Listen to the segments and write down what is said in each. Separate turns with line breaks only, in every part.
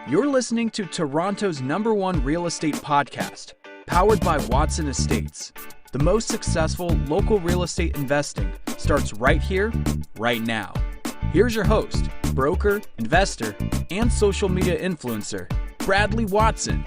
You're listening to Toronto's #1 real estate podcast, powered by Watson Estates. The most successful local real estate investing starts right here, right now. Here's your host, broker, investor, and social media influencer, Bradley Watson.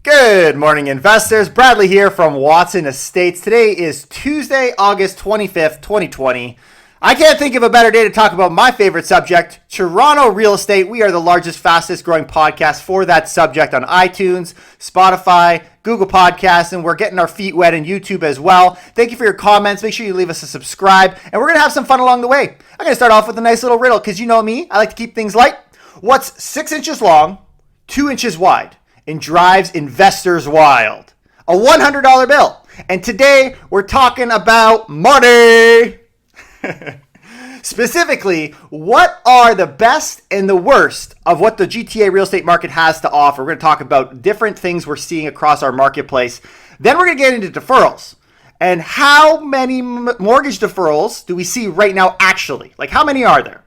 Good morning, investors. Bradley here from Watson Estates. Today is Tuesday, August 25th, 2020. I can't think of a better day to talk about my favorite subject, Toronto real estate. We are the largest, fastest growing podcast for that subject on iTunes, Spotify, Google Podcasts, and we're getting our feet wet in YouTube as well. Thank you for your comments. Make sure you leave us a subscribe, and we're going to have some fun along the way. I'm going to start off with a nice little riddle because you know me. I like to keep things light. What's 6 inches long, 2 inches wide, and drives investors wild? A $100 bill. And today we're talking about money. Specifically, what are the best and the worst of what the GTA real estate market has to offer? We're going to talk about different things we're seeing across our marketplace. Then we're going to get into deferrals. And how many mortgage deferrals do we see right now actually? Like, how many are there?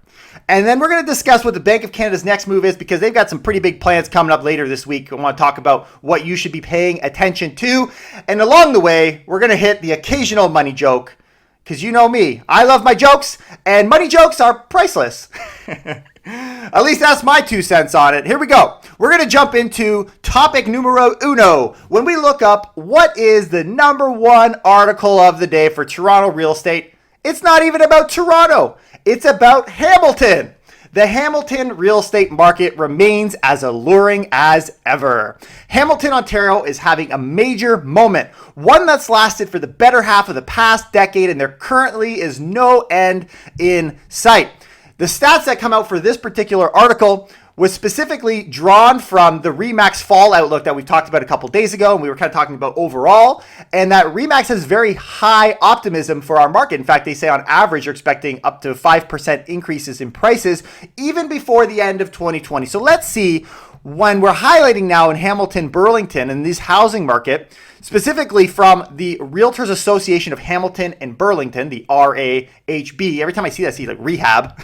And then we're going to discuss what the Bank of Canada's next move is because they've got some pretty big plans coming up later this week. I want to talk about what you should be paying attention to. And along the way, we're going to hit the occasional money joke because you know me. I love my jokes, and money jokes are priceless. At least that's my 2 cents on it. Here we go. We're going to jump into topic numero uno. When we look up what is the #1 article of the day for Toronto real estate, it's not even about Toronto. It's about Hamilton. The Hamilton real estate market remains as alluring as ever. Hamilton, Ontario is having a major moment, one that's lasted for the better half of the past decade, and there currently is no end in sight. The stats that come out for this particular article was specifically drawn from the RE/MAX fall outlook that we talked about a couple days ago, and we were kind of talking about overall, and that RE/MAX has very high optimism for our market. In fact, they say on average you're expecting up to 5% increases in prices even before the end of 2020. So let's see, when we're highlighting now in Hamilton, Burlington, and this housing market, specifically from the Realtors Association of Hamilton and Burlington, the RAHB. Every time I see that, I see like rehab.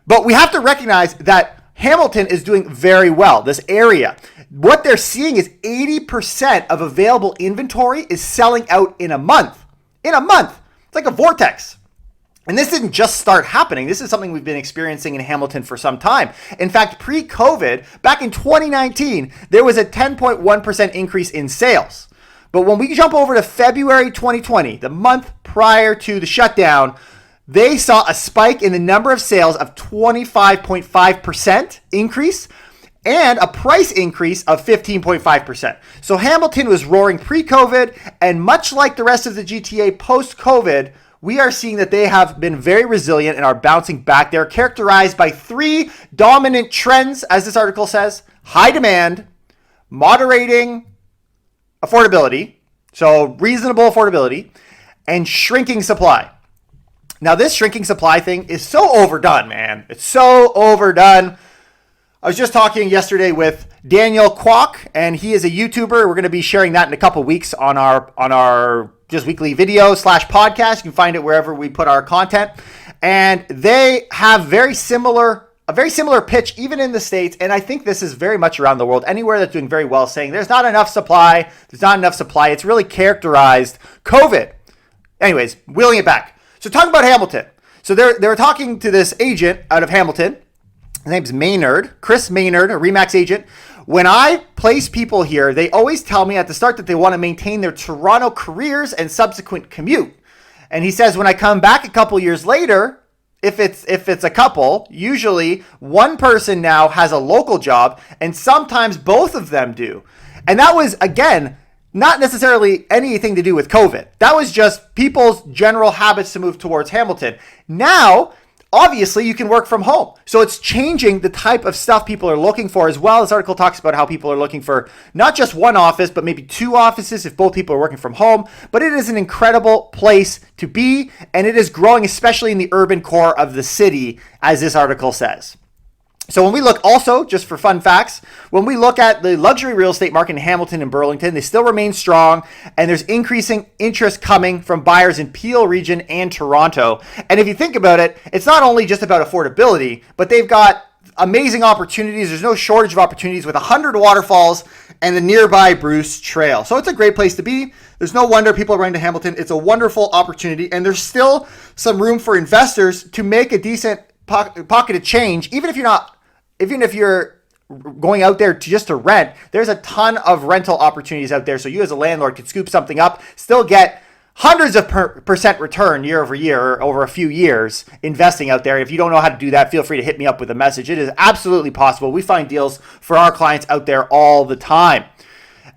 But we have to recognize that Hamilton is doing very well, this area. What they're seeing is 80% of available inventory is selling out in a month. In a month. It's like a vortex. And this didn't just start happening. This is something we've been experiencing in Hamilton for some time. In fact, pre-COVID, back in 2019, there was a 10.1% increase in sales. But when we jump over to February 2020, the month prior to the shutdown, they saw a spike in the number of sales of 25.5% increase and a price increase of 15.5%. So Hamilton was roaring pre-COVID, and much like the rest of the GTA post-COVID, we are seeing that they have been very resilient and are bouncing back. They're characterized by 3 dominant trends, as this article says: high demand, moderating affordability, so reasonable affordability, and shrinking supply. Now, this shrinking supply thing is so overdone, man. It's so overdone. I was just talking yesterday with Daniel Kwok, and he is a YouTuber. We're going to be sharing that in a couple weeks on our just weekly video / podcast. You can find it wherever we put our content. And they have a very similar pitch, even in the States. And I think this is very much around the world. Anywhere that's doing very well, saying there's not enough supply. There's not enough supply. It's really characterized COVID. Anyways, wheeling it back. So talking about Hamilton. So they were talking to this agent out of Hamilton. His name's Maynard, Chris Maynard, a RE/MAX agent. When I place people here, they always tell me at the start that they want to maintain their Toronto careers and subsequent commute. And he says when I come back a couple years later, if it's a couple, usually one person now has a local job, and sometimes both of them do. And that was, again, not necessarily anything to do with COVID. That was just people's general habits to move towards Hamilton. Now, obviously, you can work from home. So it's changing the type of stuff people are looking for as well. This article talks about how people are looking for not just one office, but maybe 2 offices if both people are working from home. But it is an incredible place to be, and it is growing, especially in the urban core of the city, as this article says. So when we look also, just for fun facts, when we look at the luxury real estate market in Hamilton and Burlington, they still remain strong, and there's increasing interest coming from buyers in Peel region and Toronto. And if you think about it, it's not only just about affordability, but they've got amazing opportunities. There's no shortage of opportunities with 100 waterfalls and the nearby Bruce Trail. So it's a great place to be. There's no wonder people are running to Hamilton. It's a wonderful opportunity, and there's still some room for investors to make a decent pocket of change, even if you're going out there just to rent. There's a ton of rental opportunities out there. So you as a landlord could scoop something up, still get hundreds of percent return year over year or over a few years investing out there. If you don't know how to do that, feel free to hit me up with a message. It is absolutely possible. We find deals for our clients out there all the time.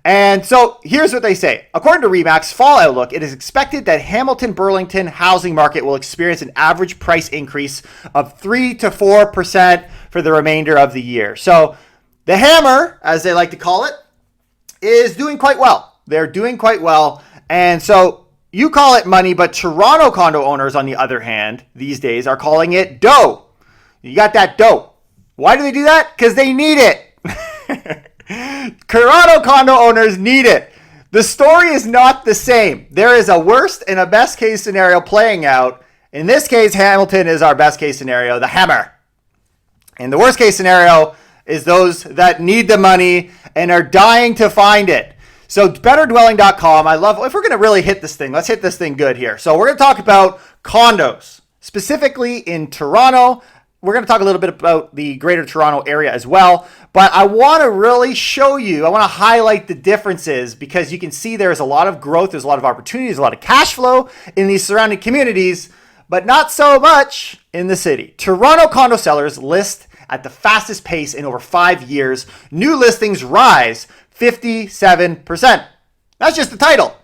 And so here's what they say. According to RE/MAX Fall Outlook, it is expected that Hamilton-Burlington housing market will experience an average price increase of 3 to 4% for the remainder of the year. So the hammer, as they like to call it, is doing quite well. They're doing quite well. And so you call it money, but Toronto condo owners, on the other hand, these days are calling it dough. You got that dough. Why do they do that? Because they need it. Toronto condo owners need it. The story is not the same. There is a worst and a best case scenario playing out. In this case, Hamilton is our best case scenario, the hammer. And the worst case scenario is those that need the money and are dying to find it. So betterdwelling.com, I love, if we're going to really hit this thing, let's hit this thing good here. So we're going to talk about condos, specifically in Toronto. We're going to talk a little bit about the greater Toronto area as well, but I want to really show you, I want to highlight the differences because you can see there's a lot of growth, there's a lot of opportunities, a lot of cash flow in these surrounding communities, but not so much in the city. Toronto condo sellers list at the fastest pace in over 5 years. New listings rise 57%. That's just the title.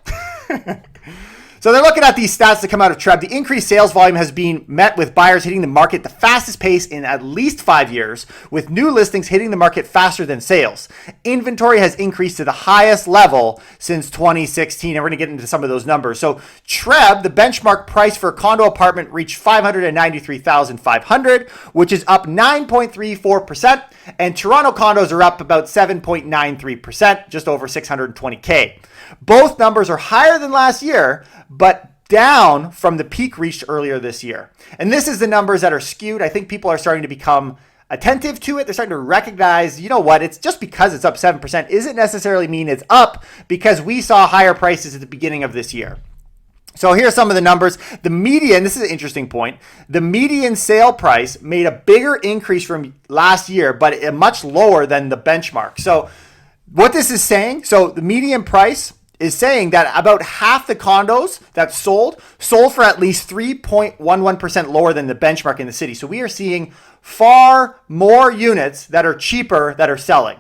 So they're looking at these stats that come out of TREB. The increased sales volume has been met with buyers hitting the market the fastest pace in at least 5 years, with new listings hitting the market faster than sales. Inventory has increased to the highest level since 2016, and we're going to get into some of those numbers. So TREB, the benchmark price for a condo apartment, reached $593,500, which is up 9.34%, and Toronto condos are up about 7.93%, just over $620K. Both numbers are higher than last year, but down from the peak reached earlier this year. And this is the numbers that are skewed. I think people are starting to become attentive to it. They're starting to recognize, you know what, it's just because it's up 7% isn't necessarily mean it's up because we saw higher prices at the beginning of this year. So here's some of the numbers. The median, this is an interesting point, the median sale price made a bigger increase from last year, but much lower than the benchmark. So what this is saying, so the median price is saying that about half the condos that sold for at least 3.11% lower than the benchmark in the city. So we are seeing far more units that are cheaper that are selling,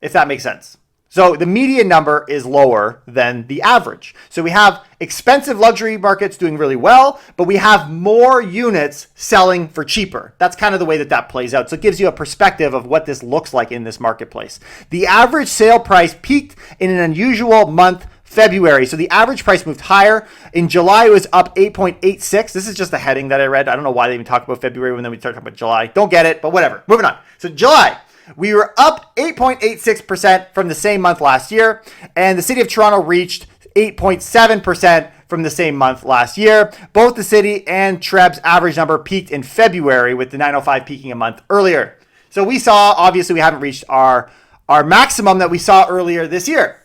if that makes sense. So the median number is lower than the average. So we have expensive luxury markets doing really well, but we have more units selling for cheaper. That's kind of the way that plays out. So it gives you a perspective of what this looks like in this marketplace. The average sale price peaked in an unusual month, February. So the average price moved higher. In July, it was up 8.86. This is just a heading that I read. I don't know why they even talk about February when then we start talking about July. Don't get it, but whatever. Moving on. So July, we were up 8.86% from the same month last year, and the city of Toronto reached 8.7% from the same month last year. Both the city and TREB's average number peaked in February, with the 905 peaking a month earlier. So we saw, obviously, we haven't reached our maximum that we saw earlier this year.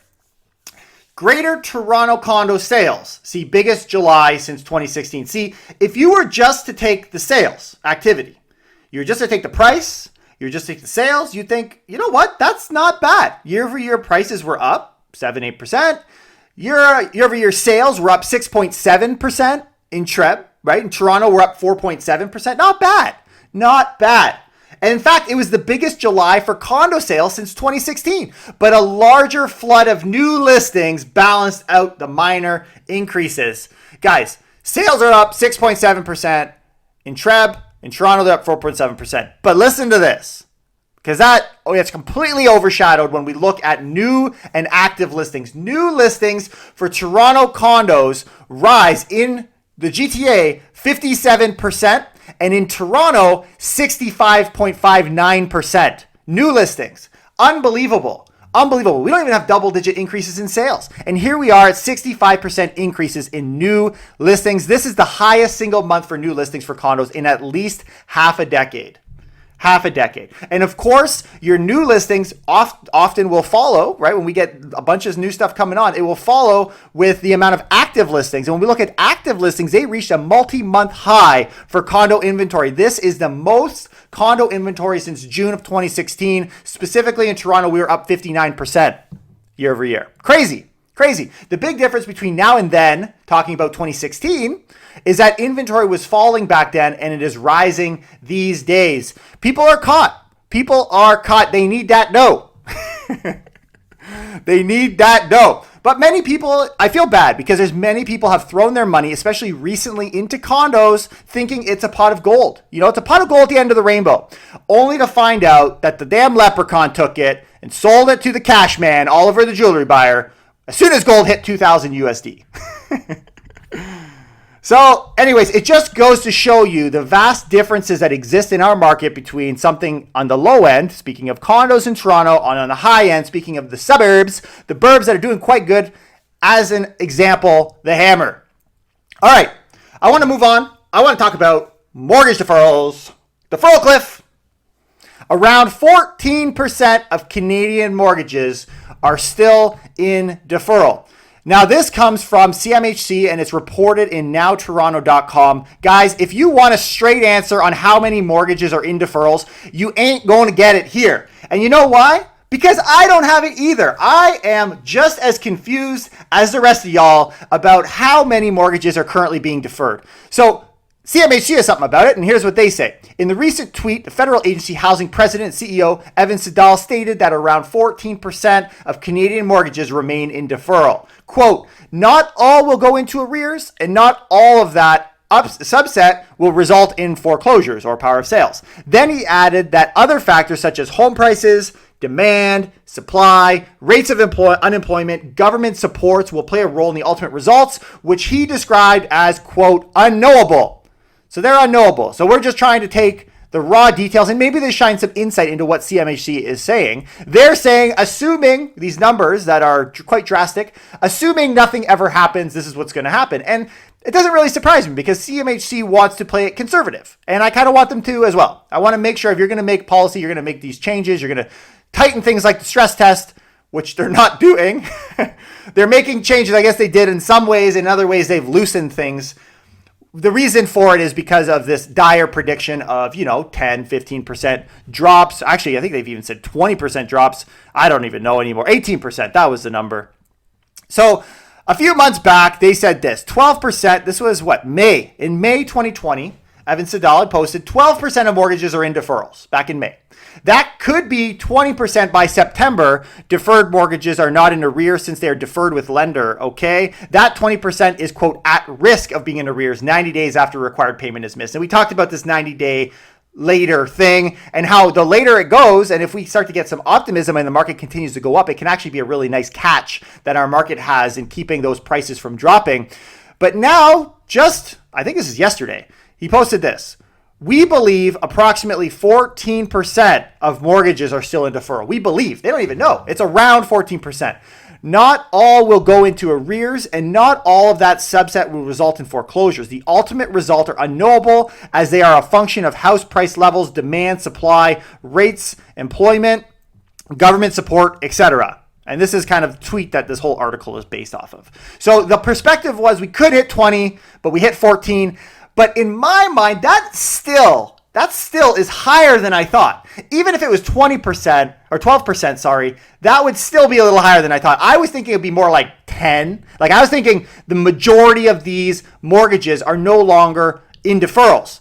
Greater Toronto condo sales. See, biggest July since 2016. See, if you were just to take the sales activity, you were just to take the price, you just take the sales, you think, you know what, that's not bad. Year over year prices were up 7-8%. Year over year sales were up 6.7% in TREB, right? In Toronto, we're up 4.7%. Not bad. Not bad. And in fact, it was the biggest July for condo sales since 2016. But a larger flood of new listings balanced out the minor increases. Guys, sales are up 6.7% in TREB. In Toronto, they're up 4.7%. But listen to this, because it's completely overshadowed when we look at new and active listings. New listings for Toronto condos rise in the GTA 57%, And in Toronto, 65.59%. New listings. Unbelievable. Unbelievable. We don't even have double-digit increases in sales. And here we are at 65% increases in new listings. This is the highest single month for new listings for condos in at least half a decade. Half a decade. And of course, your new listings often will follow, right? When we get a bunch of new stuff coming on, it will follow with the amount of active listings. And when we look at active listings, they reached a multi-month high for condo inventory. This is the most condo inventory since June of 2016. Specifically in Toronto, we were up 59% year over year. Crazy. Crazy. The big difference between now and then, talking about 2016, is that inventory was falling back then and it is rising these days. People are caught. People are caught. They need that dough. They need that dough. But many people, I feel bad because there's many people have thrown their money, especially recently, into condos thinking it's a pot of gold. You know, it's a pot of gold at the end of the rainbow, only to find out that the damn leprechaun took it and sold it to the cash man, Oliver the jewelry buyer, as soon as gold hit 2,000 USD. So anyways, it just goes to show you the vast differences that exist in our market between something on the low end, speaking of condos in Toronto, on the high end, speaking of the suburbs, the burbs that are doing quite good. As an example, the Hammer. All right, I want to move on. I want to talk about mortgage deferrals. Deferral cliff. Around 14% of Canadian mortgages are still in deferral. Now, this comes from CMHC and it's reported in nowtoronto.com. Guys, if you want a straight answer on how many mortgages are in deferrals, you ain't going to get it here. And you know why? Because I don't have it either. I am just as confused as the rest of y'all about how many mortgages are currently being deferred. So CMHC has something about it, and here's what they say. In the recent tweet, the Federal Agency Housing President and CEO Evan Siddall stated that around 14% of Canadian mortgages remain in deferral. Quote, not all will go into arrears, and not all of that subset will result in foreclosures or power of sales. Then he added that other factors such as home prices, demand, supply, rates of unemployment, government supports will play a role in the ultimate results, which he described as, quote, unknowable. So they're unknowable. So we're just trying to take the raw details and maybe they shine some insight into what CMHC is saying. They're saying, assuming these numbers that are quite drastic, assuming nothing ever happens, this is what's going to happen. And it doesn't really surprise me because CMHC wants to play it conservative. And I kind of want them to as well. I want to make sure if you're going to make policy, you're going to make these changes, you're going to tighten things like the stress test, which they're not doing. They're making changes. I guess they did in some ways. In other ways, they've loosened things. The reason for it is because of this dire prediction of, 10, 15% drops. Actually, I think they've even said 20% drops. I don't even know anymore. 18%, that was the number. So a few months back, they said this, 12%. This was May. In May 2020, Evan Siddall had posted 12% of mortgages are in deferrals back in May. That could be 20% by September. Deferred mortgages are not in arrears since they are deferred with lender, okay? That 20% is, quote, at risk of being in arrears 90 days after required payment is missed. And we talked about this 90-day later thing and how the later it goes, and if we start to get some optimism and the market continues to go up, it can actually be a really nice catch that our market has in keeping those prices from dropping. But now, I think this is yesterday, he posted this. We believe approximately 14% of mortgages are still in deferral. We believe. They don't even know. It's around 14%. Not all will go into arrears, and not all of that subset will result in foreclosures. The ultimate result are unknowable as they are a function of house price levels, demand, supply, rates, employment, government support, etc. And this is kind of the tweet that this whole article is based off of. So the perspective was we could hit 20, but we hit 14. But in my mind, that still is higher than I thought. Even if it was 20% or 12%, that would still be a little higher than I thought. I was thinking it'd be more like 10. Like I was thinking the majority of these mortgages are no longer in deferrals.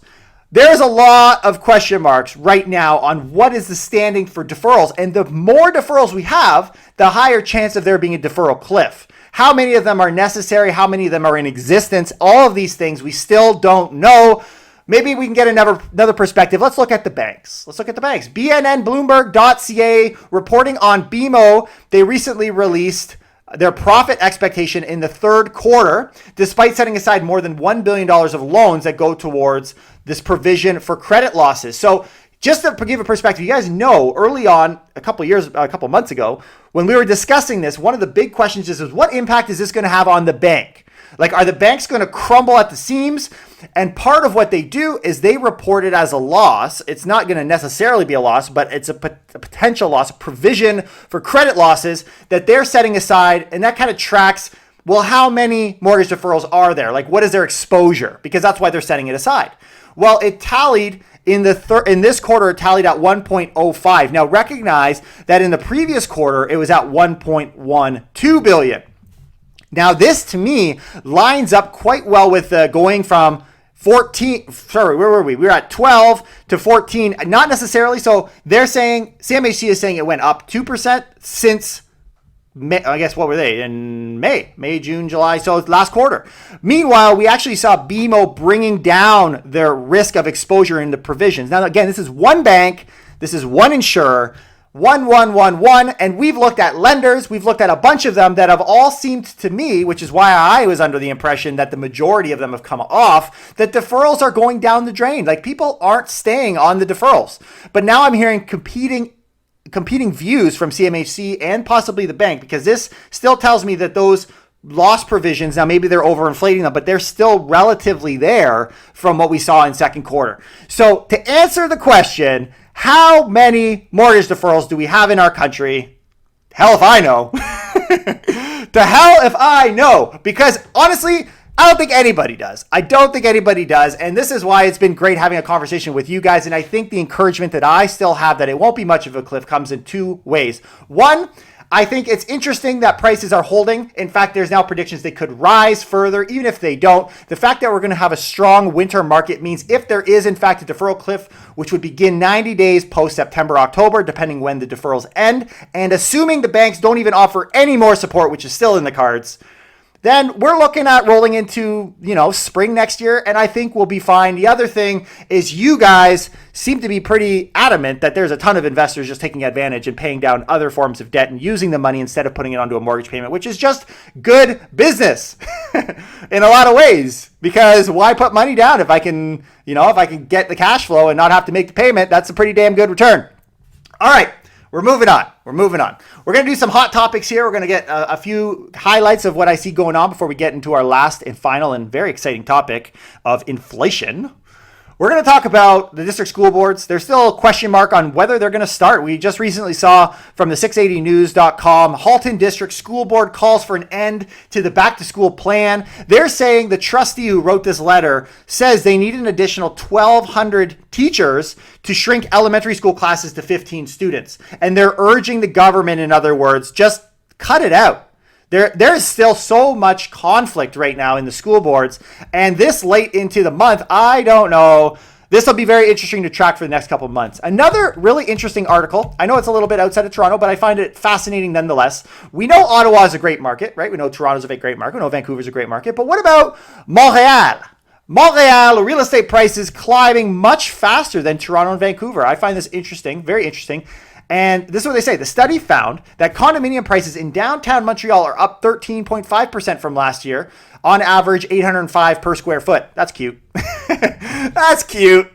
There's a lot of question marks right now on what is the standing for deferrals. And the more deferrals we have, the higher chance of there being a deferral cliff. How many of them are necessary? How many of them are in existence? All of these things we still don't know. Maybe we can get another perspective. Let's look at the banks. BNN Bloomberg.ca reporting on BMO. They recently released their profit expectation in the third quarter, despite setting aside more than $1 billion of loans that go towards this provision for credit losses. So just to give a perspective, you guys know early on, a couple months ago, when we were discussing this, one of the big questions is what impact is this going to have on the bank? Like, are the banks going to crumble at the seams? And part of what they do is they report it as a loss. It's not going to necessarily be a loss, but it's a potential loss, a provision for credit losses that they're setting aside. And that kind of tracks, well, how many mortgage deferrals are there? Like, what is their exposure? Because that's why they're setting it aside. Well, it tallied in this quarter, it tallied at 1.05. Now, recognize that in the previous quarter, it was at 1.12 billion. Now, this to me lines up quite well with going from 14, sorry, where were we? We were at 12 to 14, not necessarily. So they're saying, CMHC is saying it went up 2% since May, I guess, what were they? In May, June, July, so last quarter. Meanwhile, we actually saw BMO bringing down their risk of exposure in the provisions. Now, again, this is one bank, this is one insurer, 1111, and we've looked at lenders, we've looked at a bunch of them that have all seemed to me, which is why I was under the impression that the majority of them have come off, that deferrals are going down the drain. Like, people aren't staying on the deferrals. But now I'm hearing competing views from CMHC and possibly the bank, because this still tells me that those loss provisions, now maybe they're overinflating them, but they're still relatively there from what we saw in second quarter. So to answer the question, how many mortgage deferrals do we have in our country? Hell if I know. To hell if I know. Because honestly, I don't think anybody does. And this is why it's been great having a conversation with you guys. And I think the encouragement that I still have that it won't be much of a cliff comes in two ways. One, I think it's interesting that prices are holding. In fact, there's now predictions they could rise further, even if they don't. The fact that we're going to have a strong winter market means if there is, in fact, a deferral cliff, which would begin 90 days post-September, October, depending when the deferrals end, and assuming the banks don't even offer any more support, which is still in the cards, then we're looking at rolling into, spring next year, and I think we'll be fine. The other thing is you guys seem to be pretty adamant that there's a ton of investors just taking advantage and paying down other forms of debt and using the money instead of putting it onto a mortgage payment, which is just good business in a lot of ways. Because why put money down if I can get the cash flow and not have to make the payment? That's a pretty damn good return. All right. We're moving on. We're going to do some hot topics here. We're going to get a few highlights of what I see going on before we get into our last and final and very exciting topic of inflation. We're going to talk about the district school boards. There's still a question mark on whether they're going to start. We just recently saw from the 680news.com, Halton District School Board calls for an end to the back to school plan. They're saying the trustee who wrote this letter says they need an additional 1,200 teachers to shrink elementary school classes to 15 students. And they're urging the government, in other words, just cut it out. There is still so much conflict right now in the school boards, and this late into the month, I don't know. This will be very interesting to track for the next couple of months. Another really interesting article. I know it's a little bit outside of Toronto, but I find it fascinating nonetheless. We know Ottawa is a great market, right? We know Toronto's a great market. We know Vancouver's a great market. But what about Montreal? Montreal, real estate prices climbing much faster than Toronto and Vancouver. I find this interesting, very interesting. And this is what they say. The study found that condominium prices in downtown Montreal are up 13.5% from last year, on average $805 per square foot. That's cute. That's cute.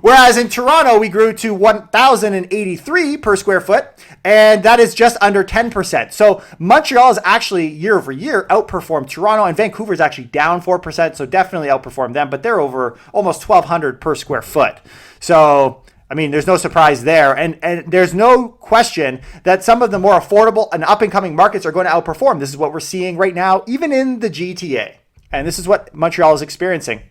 Whereas in Toronto, we grew to $1,083 per square foot, and that is just under 10%. So Montreal is actually year over year outperformed Toronto, and Vancouver is actually down 4%, so definitely outperformed them, but they're over almost $1,200 per square foot. So I mean, there's no surprise there. And there's no question that some of the more affordable and up-and-coming markets are going to outperform. This is what we're seeing right now, even in the GTA. And this is what Montreal is experiencing.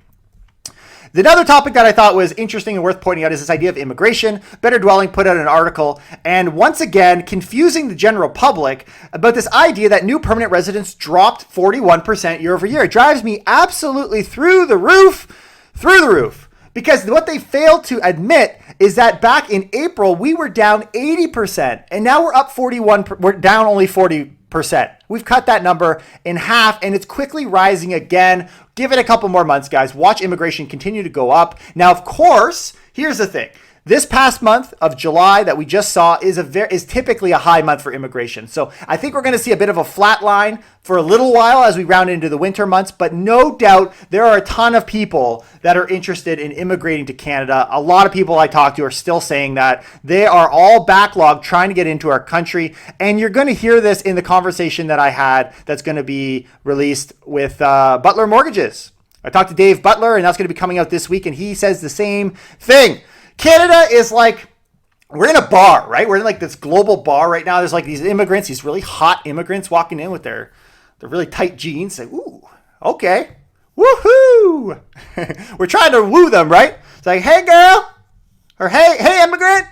The other topic that I thought was interesting and worth pointing out is this idea of immigration. Better Dwelling put out an article, and once again, confusing the general public about this idea that new permanent residents dropped 41% year over year. It drives me absolutely through the roof. Because what they failed to admit is that back in April, we were down 80%, and now we're up 41%. We're down only 40%. We've cut that number in half, and it's quickly rising again. Give it a couple more months, guys. Watch immigration continue to go up. Now, of course, here's the thing. This past month of July that we just saw is typically a high month for immigration. So I think we're going to see a bit of a flat line for a little while as we round into the winter months, but no doubt there are a ton of people that are interested in immigrating to Canada. A lot of people I talk to are still saying that they are all backlogged trying to get into our country. And you're going to hear this in the conversation that I had that's going to be released with Butler Mortgages. I talked to Dave Butler, and that's going to be coming out this week, and he says the same thing. Canada is like, we're in a bar, right? We're in like this global bar right now. There's like these immigrants, these really hot immigrants walking in with their really tight jeans. Like, ooh, okay, woohoo. We're trying to woo them, right? It's like, hey girl, or hey immigrant,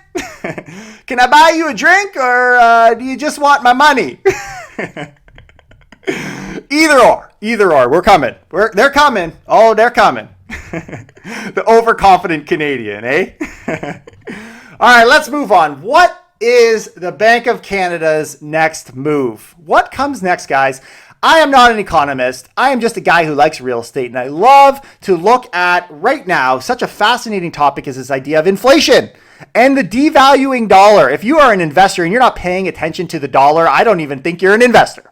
can I buy you a drink, or do you just want my money? Either or, we're coming. They're coming. Oh, they're coming. The overconfident Canadian, eh? All right, let's move on. What is the Bank of Canada's next move? What comes next, guys? I am not an economist. I am just a guy who likes real estate, and I love to look at right now such a fascinating topic as this idea of inflation and the devaluing dollar. If you are an investor and you're not paying attention to the dollar, I don't even think you're an investor.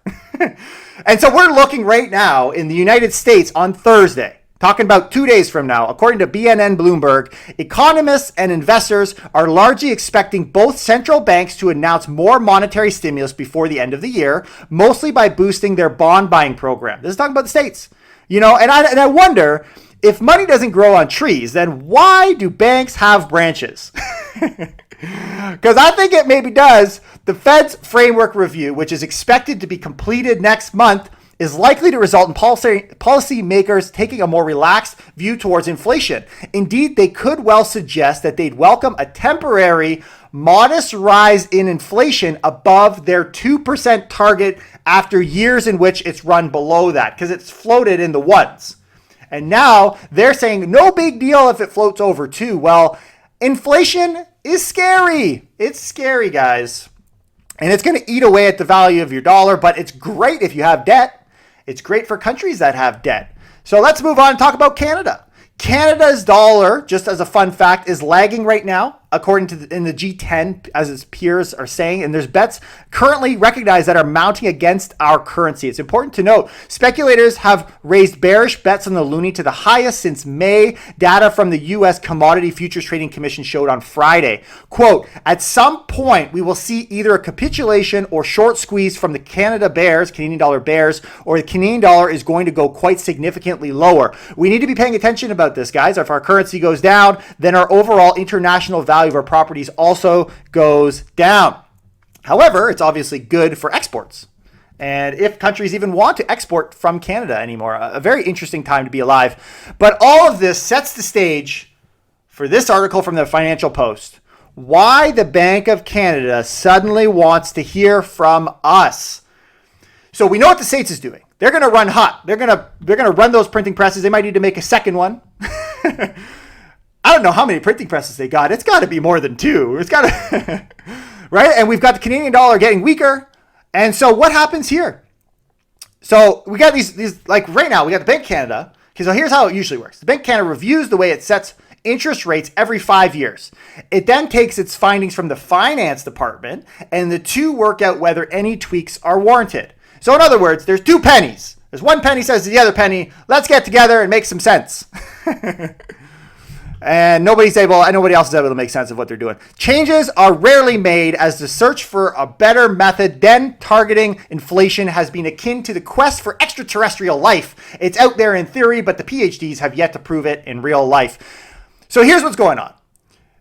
And so we're looking right now in the United States on Thursday, talking about 2 days from now, according to BNN Bloomberg, economists and investors are largely expecting both central banks to announce more monetary stimulus before the end of the year, mostly by boosting their bond buying program. This is talking about the States. You know, and I wonder, if money doesn't grow on trees, then why do banks have branches? Because I think it maybe does. The Fed's framework review, which is expected to be completed next month, is likely to result in policymakers taking a more relaxed view towards inflation. Indeed, they could well suggest that they'd welcome a temporary, modest rise in inflation above their 2% target after years in which it's run below that, because it's floated in the ones. And now they're saying no big deal if it floats over 2. Well, inflation is scary. It's scary, guys. And it's going to eat away at the value of your dollar, but it's great if you have debt. It's great for countries that have debt. So let's move on and talk about Canada. Canada's dollar, just as a fun fact, is lagging right now, according to in the G10, as its peers are saying. And there's bets currently recognized that are mounting against our currency. It's important to note, speculators have raised bearish bets on the loonie to the highest since May. Data from the U.S. Commodity Futures Trading Commission showed on Friday. Quote, at some point, we will see either a capitulation or short squeeze from the Canadian dollar bears, or the Canadian dollar is going to go quite significantly lower. We need to be paying attention about this, guys. If our currency goes down, then our overall international value of our properties also goes down. However, it's obviously good for exports. And if countries even want to export from Canada anymore, a very interesting time to be alive. But all of this sets the stage for this article from the Financial Post. Why the Bank of Canada suddenly wants to hear from us. So we know what the States is doing. They're going to run hot. They're going to run those printing presses. They might need to make a second one. I don't know how many printing presses they got. It's got to be more than 2. It's got to, right? And we've got the Canadian dollar getting weaker. And so what happens here? So we got these like right now, we got the Bank of Canada. Okay, so here's how it usually works. The Bank of Canada reviews the way it sets interest rates every 5 years. It then takes its findings from the finance department, and the two work out whether any tweaks are warranted. So in other words, there's 2 pennies. There's one penny says to the other penny, let's get together and make some sense. And nobody else is able to make sense of what they're doing. Changes are rarely made, as the search for a better method than targeting inflation has been akin to the quest for extraterrestrial life. It's out there in theory, but the PhDs have yet to prove it in real life. So here's what's going on.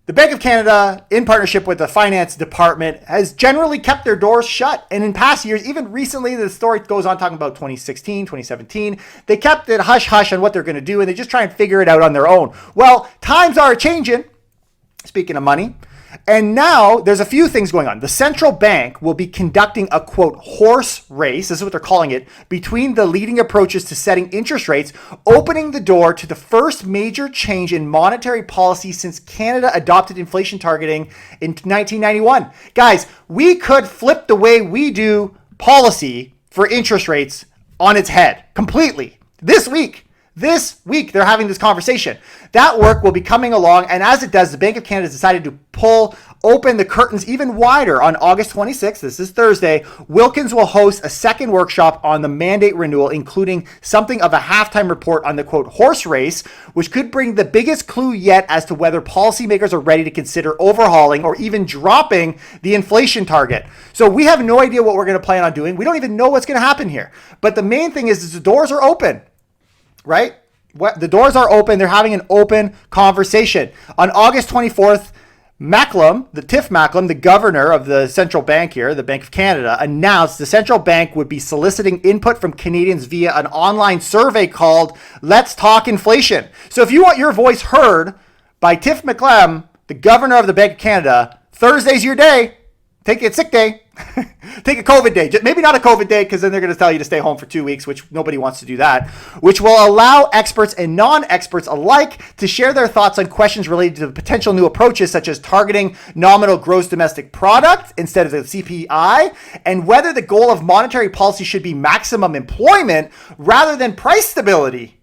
The Bank of Canada, in partnership with the finance department, has generally kept their doors shut. And in past years, even recently, the story goes on talking about 2016, 2017, they kept it hush-hush on what they're going to do, and they just try and figure it out on their own. Well, times are changing, speaking of money, and now there's a few things going on. The central bank will be conducting a, quote, horse race, this is what they're calling it, between the leading approaches to setting interest rates, opening the door to the first major change in monetary policy since Canada adopted inflation targeting in 1991. Guys, we could flip the way we do policy for interest rates on its head completely this week. This week, they're having this conversation. That work will be coming along, and as it does, the Bank of Canada has decided to pull open the curtains even wider. On August 26th, this is Thursday, Wilkins will host a second workshop on the mandate renewal, including something of a halftime report on the, quote, horse race, which could bring the biggest clue yet as to whether policymakers are ready to consider overhauling or even dropping the inflation target. So we have no idea what we're going to plan on doing. We don't even know what's going to happen here. But the main thing is the doors are open. Right? The doors are open. They're having an open conversation. On August 24th, Tiff Macklem, the governor of the central bank here, the Bank of Canada, announced the central bank would be soliciting input from Canadians via an online survey called Let's Talk Inflation. So if you want your voice heard by Tiff Macklem, the governor of the Bank of Canada, Thursday's your day. Take a sick day. Take a COVID day. Maybe not a COVID day, because then they're going to tell you to stay home for 2 weeks, which nobody wants to do that, which will allow experts and non-experts alike to share their thoughts on questions related to potential new approaches, such as targeting nominal gross domestic product instead of the CPI, and whether the goal of monetary policy should be maximum employment rather than price stability.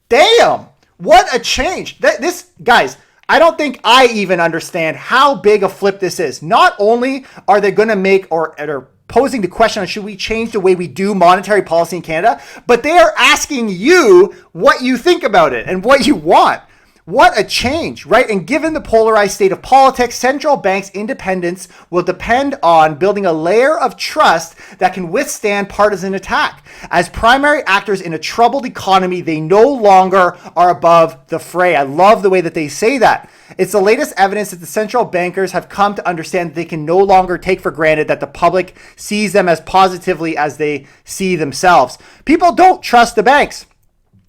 Damn, what a change. This, guys, I don't think I even understand how big a flip this is. Not only are they going to make or are posing the question on should we change the way we do monetary policy in Canada, but they are asking you what you think about it and what you want. What a change, right? And given the polarized state of politics, central banks' independence will depend on building a layer of trust that can withstand partisan attack. As primary actors in a troubled economy, they no longer are above the fray. I love the way that they say that. It's the latest evidence that the central bankers have come to understand that they can no longer take for granted that the public sees them as positively as they see themselves. People don't trust the banks.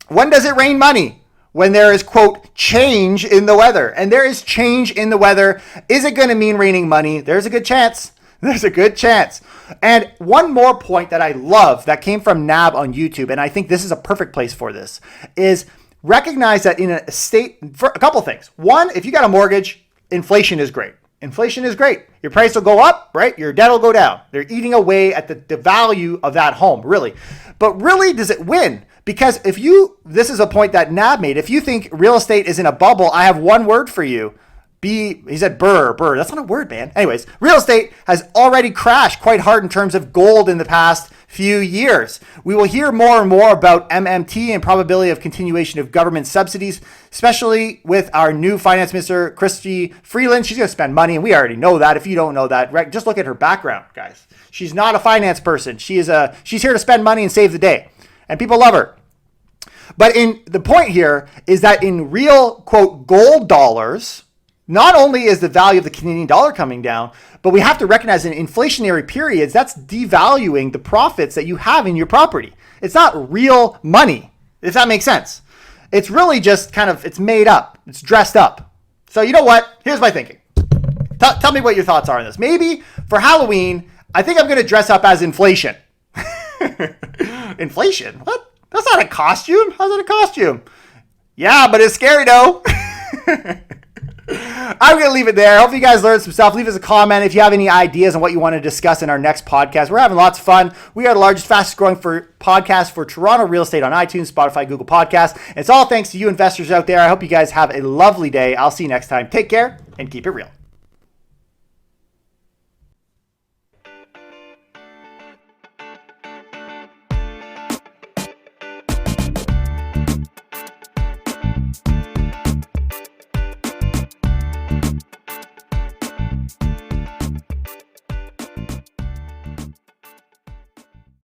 When does it rain money? When there is, quote, change in the weather. And there is change in the weather. Is it going to mean raining money? There's a good chance. There's a good chance. And one more point that I love that came from NAB on YouTube, and I think this is a perfect place for this, is recognize that in a state, for a couple things. One, if you got a mortgage, inflation is great. Inflation is great. Your price will go up, right? Your debt will go down. They're eating away at the value of that home, really. But really, does it win? Because this is a point that Nab made. If you think real estate is in a bubble, I have one word for you. He said burr. That's not a word, man. Anyways, real estate has already crashed quite hard in terms of gold in the past few years. We will hear more and more about MMT and probability of continuation of government subsidies, especially with our new finance minister, Chrystia Freeland. She's going to spend money, and we already know that. If you don't know that, right, just look at her background, guys. She's not a finance person. She's here to spend money and save the day. And people love her. But the point here is that in real, quote, gold dollars, not only is the value of the Canadian dollar coming down, but we have to recognize in inflationary periods, that's devaluing the profits that you have in your property. It's not real money, if that makes sense. It's really just it's made up. It's dressed up. So you know what? Here's my thinking. Tell me what your thoughts are on this. Maybe for Halloween, I think I'm going to dress up as inflation. Inflation? What? That's not a costume. How's it a costume? Yeah, but it's scary though. I'm going to leave it there. I hope you guys learned some stuff. Leave us a comment if you have any ideas on what you want to discuss in our next podcast. We're having lots of fun. We are the largest, fastest growing podcast for Toronto real estate on iTunes, Spotify, Google Podcasts. And it's all thanks to you investors out there. I hope you guys have a lovely day. I'll see you next time. Take care and keep it real.